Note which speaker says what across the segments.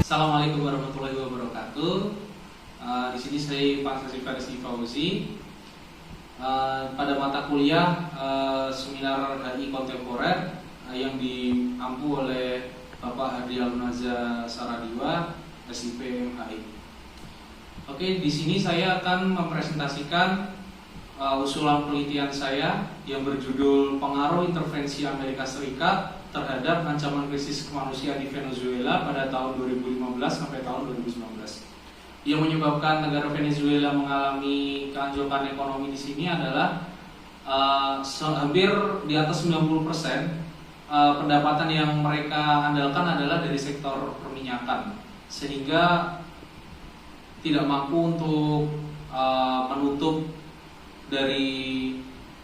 Speaker 1: Assalamualaikum warahmatullahi wabarakatuh. Di sini saya Pak Sasi Fauzi. Pada mata kuliah seminar HI kontemporer yang diampu oleh Bapak Hadi Alnaza Saradiwa, SIP MHI. Oke, di sini saya akan mempresentasikan usulan penelitian saya yang berjudul Pengaruh Intervensi Amerika Serikat terhadap ancaman krisis kemanusiaan di Venezuela pada tahun 2015 sampai tahun 2019. Yang menyebabkan negara Venezuela mengalami keanjlokan ekonomi di sini adalah hampir di atas 90% pendapatan yang mereka andalkan adalah dari sektor perminyakan, sehingga tidak mampu untuk menutup dari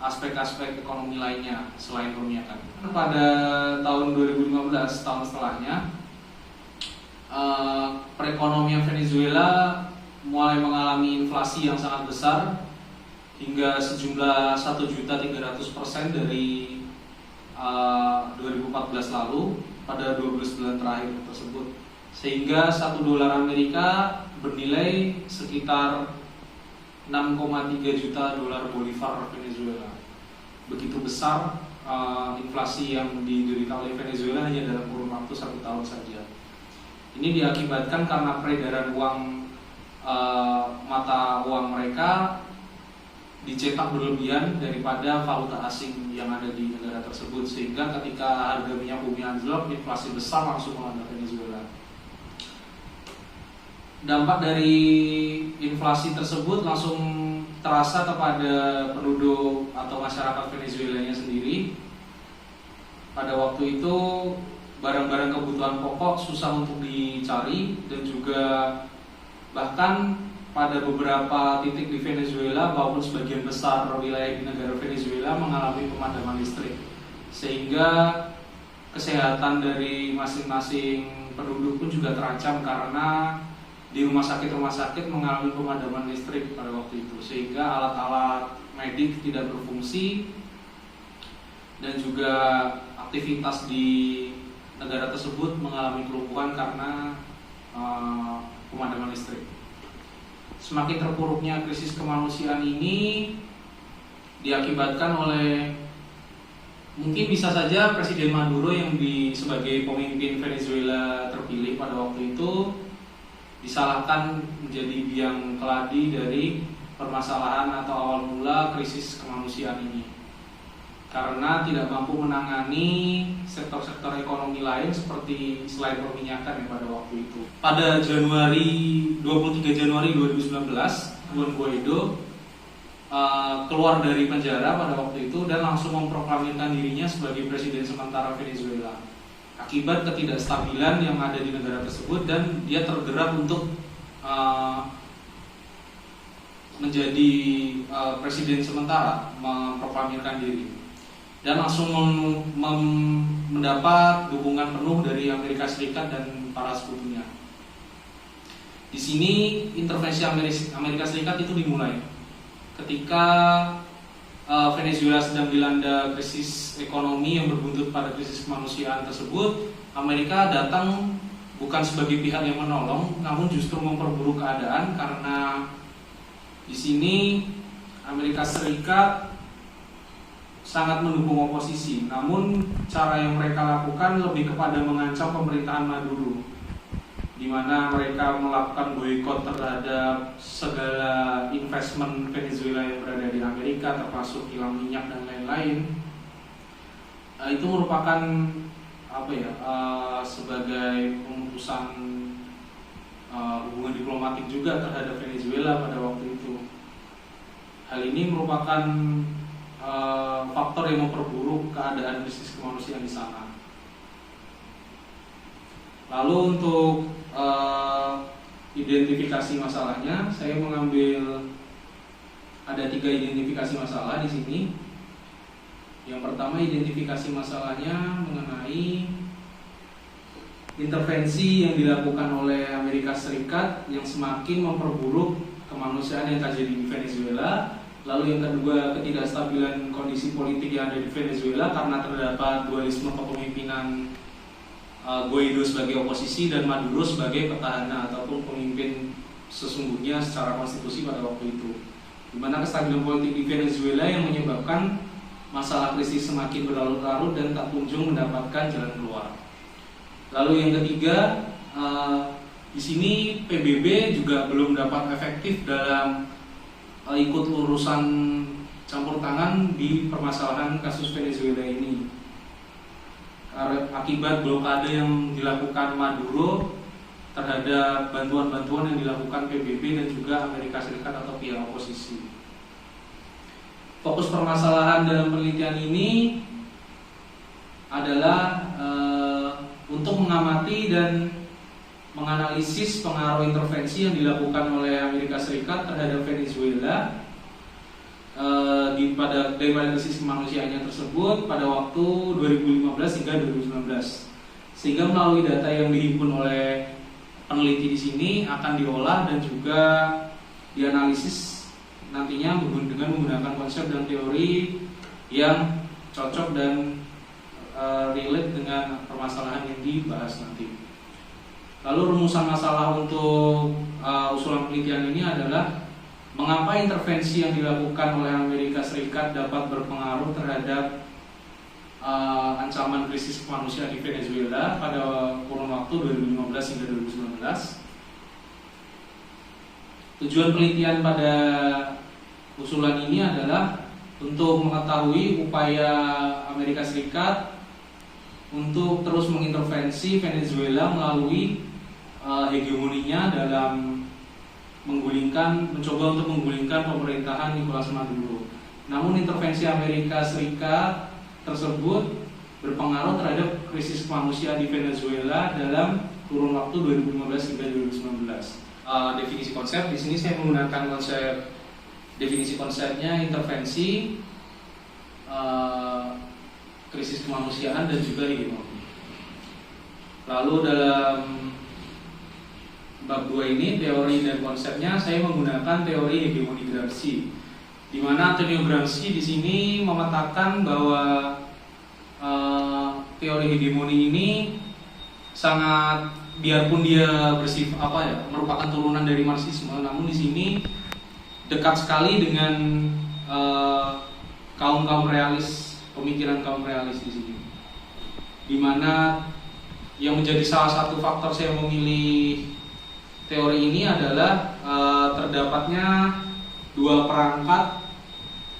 Speaker 1: aspek-aspek ekonomi lainnya selain perminyakan. Pada tahun 2015, tahun setelahnya, perekonomian Venezuela mulai mengalami inflasi yang sangat besar hingga sejumlah 1.300% dari 2014 lalu pada 12 bulan terakhir tersebut, sehingga $1 Amerika bernilai sekitar 6,3 juta dolar Bolivar Venezuela. Begitu besar inflasi yang diderita oleh Venezuela hanya dalam kurun waktu 1 tahun saja. Ini diakibatkan karena peredaran uang mata uang mereka dicetak berlebihan daripada valuta asing yang ada di negara tersebut, sehingga ketika harga minyak bumi anjlok, inflasi besar langsung melanda Venezuela. Dampak dari inflasi tersebut langsung terasa kepada penduduk atau masyarakat Venezuelanya sendiri. Pada waktu itu barang-barang kebutuhan pokok susah untuk dicari, dan juga bahkan pada beberapa titik di Venezuela maupun sebagian besar wilayah di negara Venezuela mengalami pemadaman listrik, sehingga kesehatan dari masing-masing penduduk pun juga terancam karena di rumah sakit mengalami pemadaman listrik pada waktu itu, sehingga alat-alat medik tidak berfungsi dan juga aktivitas di negara tersebut mengalami kelumpuhan karena pemadaman listrik. Semakin terpuruknya krisis kemanusiaan ini diakibatkan oleh, mungkin bisa saja Presiden Maduro yang sebagai pemimpin Venezuela terpilih pada waktu itu disalahkan menjadi biang keladi dari permasalahan atau awal mula krisis kemanusiaan ini, karena tidak mampu menangani sektor-sektor ekonomi lain seperti selain perminyakan yang pada waktu itu. Pada 23 Januari 2019, Juan Guaido keluar dari penjara pada waktu itu dan langsung memproklamirkan dirinya sebagai presiden sementara Venezuela akibat ketidakstabilan yang ada di negara tersebut, dan dia tergerak untuk menjadi presiden sementara, memproklamirkan diri, dan langsung mendapat dukungan penuh dari Amerika Serikat dan para sekutunya. Di sini intervensi Amerika Serikat itu dimulai ketika Venezuela sedang dilanda krisis ekonomi yang berbuntut pada krisis kemanusiaan tersebut. Amerika datang bukan sebagai pihak yang menolong, namun justru memperburuk keadaan, karena di sini Amerika Serikat sangat mendukung oposisi, namun cara yang mereka lakukan lebih kepada mengancam pemerintahan Maduro, di mana mereka melakukan boikot terhadap segala investment Venezuela yang berada di Amerika, termasuk kilang minyak dan lain-lain. Itu merupakan sebagai pemutusan hubungan diplomatik juga terhadap Venezuela pada waktu itu. Hal ini merupakan faktor yang memperburuk keadaan krisis kemanusiaan di sana. Lalu untuk identifikasi masalahnya, saya mengambil ada 3 identifikasi masalah di sini. Yang pertama, identifikasi masalahnya mengenai intervensi yang dilakukan oleh Amerika Serikat yang semakin memperburuk kemanusiaan yang terjadi di Venezuela. Lalu yang kedua, ketidakstabilan kondisi politik yang ada di Venezuela karena terdapat dualisme kepemimpinan Guaido sebagai oposisi dan Maduro sebagai petahana ataupun pemimpin sesungguhnya secara konstitusi pada waktu itu, di mana kestabilan politik di Venezuela yang menyebabkan masalah krisis semakin berlarut-larut dan tak kunjung mendapatkan jalan keluar. Lalu yang ketiga, di sini PBB juga belum dapat efektif dalam ikut urusan campur tangan di permasalahan kasus Venezuela ini. Akibat blokade yang dilakukan Maduro terhadap bantuan-bantuan yang dilakukan PBB dan juga Amerika Serikat atau pihak oposisi. Fokus permasalahan dalam penelitian ini adalah untuk mengamati dan menganalisis pengaruh intervensi yang dilakukan oleh Amerika Serikat terhadap Venezuela daripada krisis kemanusiaannya tersebut pada waktu 2015 hingga 2019. Sehingga melalui data yang dihimpun oleh peneliti di sini akan diolah dan juga dianalisis nantinya dengan menggunakan konsep dan teori yang cocok dan relate dengan permasalahan yang dibahas nanti. Lalu rumusan masalah untuk usulan penelitian ini adalah mengapa intervensi yang dilakukan oleh Amerika Serikat dapat berpengaruh terhadap ancaman krisis kemanusiaan di Venezuela pada kurun waktu 2015 hingga 2019. Tujuan penelitian pada usulan ini adalah untuk mengetahui upaya Amerika Serikat untuk terus mengintervensi Venezuela melalui hegemoninya dalam mencoba untuk menggulingkan pemerintahan Nicolas Maduro. Namun intervensi Amerika Serikat tersebut berpengaruh terhadap krisis kemanusiaan di Venezuela dalam kurun waktu 2015 hingga 2019. Definisi konsep di sini saya menggunakan definisi konsepnya intervensi, krisis kemanusiaan dan juga hegemoni. Lalu dalam bab 2 ini teori dan konsepnya saya menggunakan teori hegemoni Gramsci, di mana Antonio Gramsci di sini memetakan bahwa teori hegemoni ini sangat, biarpun dia merupakan turunan dari Marxisme, namun di sini dekat sekali dengan kaum realis, pemikiran kaum realis di sini. Di mana yang menjadi salah satu faktor saya memilih teori ini adalah terdapatnya dua perangkat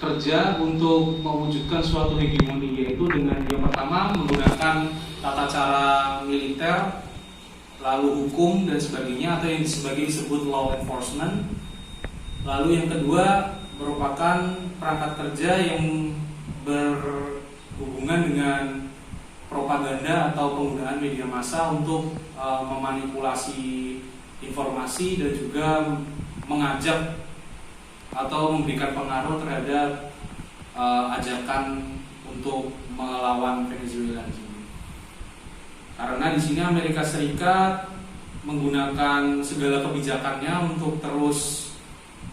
Speaker 1: kerja untuk mewujudkan suatu hegemoni, yaitu dengan yang pertama menggunakan tata cara militer, lalu hukum dan sebagainya, atau yang disebut law enforcement. Lalu yang kedua merupakan perangkat kerja yang berhubungan dengan propaganda atau penggunaan media massa untuk memanipulasi informasi dan juga mengajak atau memberikan pengaruh terhadap ajakan untuk melawan Venezuela di sini. Karena di sini Amerika Serikat menggunakan segala kebijakannya untuk terus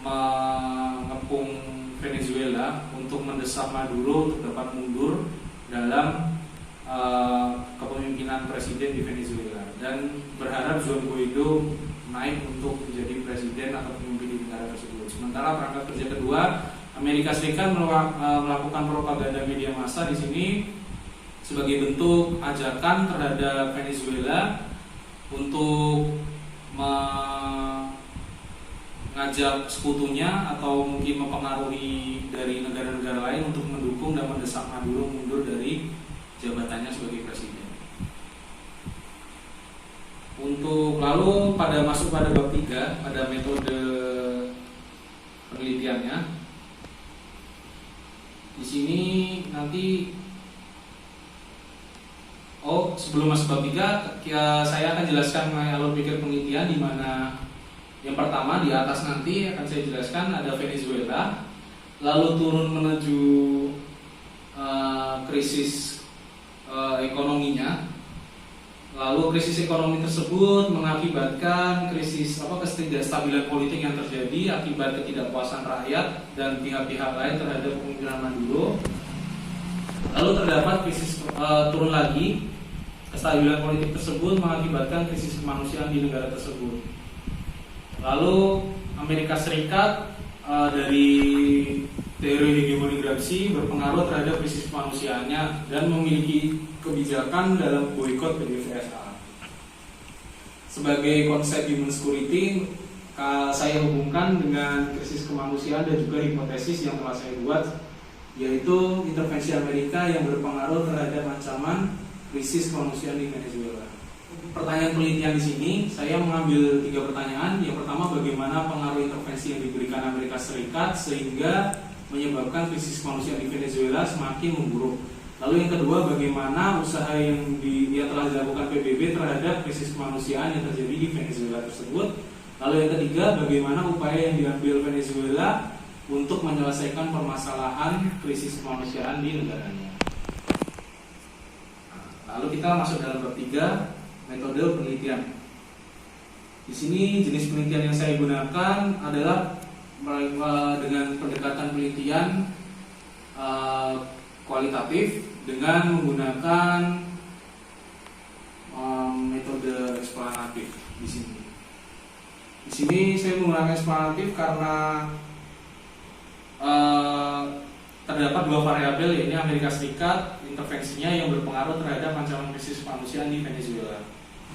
Speaker 1: mengepung Venezuela untuk mendesak Maduro untuk dapat mundur dalam kepemimpinan presiden di Venezuela, dan berharap Juan Guaido naik untuk menjadi presiden atau pemimpin di negara tersebut. Sementara perangkat kerja kedua, Amerika Serikat melakukan propaganda media massa di sini sebagai bentuk ajakan terhadap Venezuela untuk mengajak sekutunya atau mungkin mempengaruhi dari negara-negara lain untuk mendukung dan mendesak Maduro mundur dari jabatannya sebagai presiden. Untuk lalu masuk pada bab 3, pada metode penelitiannya. Di sini nanti sebelum masuk bab 3, saya akan jelaskan mengenai alur pikir penelitian, di mana yang pertama di atas nanti akan saya jelaskan ada Venezuela, lalu turun menuju krisis ekonominya. Lalu krisis ekonomi tersebut mengakibatkan ketidakstabilan politik yang terjadi akibat ketidakpuasan rakyat dan pihak-pihak lain terhadap kepemimpinan Maduro. Lalu terdapat krisis turun lagi kestabilan politik tersebut mengakibatkan krisis kemanusiaan di negara tersebut. Lalu Amerika Serikat dari teori hegemoni Gramsci berpengaruh terhadap krisis kemanusiaannya dan memiliki kebijakan dalam boikot PDVSA. Sebagai konsep human security, saya hubungkan dengan krisis kemanusiaan dan juga hipotesis yang telah saya buat, yaitu intervensi Amerika yang berpengaruh terhadap ancaman krisis kemanusiaan di Venezuela. Pertanyaan penelitian di sini, saya mengambil 3 pertanyaan. Yang pertama, bagaimana pengaruh intervensi yang diberikan Amerika Serikat sehingga menyebabkan krisis kemanusiaan di Venezuela semakin memburuk. Lalu yang kedua, bagaimana usaha yang telah dilakukan PBB terhadap krisis kemanusiaan yang terjadi di Venezuela tersebut. Lalu yang ketiga, bagaimana upaya yang diambil Venezuela untuk menyelesaikan permasalahan krisis kemanusiaan di negaranya. Lalu kita masuk dalam bab 3, metode penelitian. Di sini jenis penelitian yang saya gunakan adalah dengan pendekatan penelitian kualitatif dengan menggunakan metode eksplanatif di sini. Di sini saya menggunakan eksplanatif karena terdapat 2 variabel, yaitu Amerika Serikat intervensinya yang berpengaruh terhadap ancaman krisis kemanusiaan di Venezuela.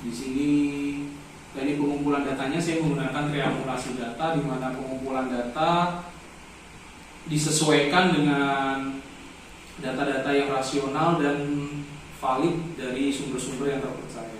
Speaker 1: Di sini teknik pengumpulan datanya saya menggunakan triangulasi data, di mana pengumpulan data disesuaikan dengan data-data yang rasional dan valid dari sumber-sumber yang terpercaya.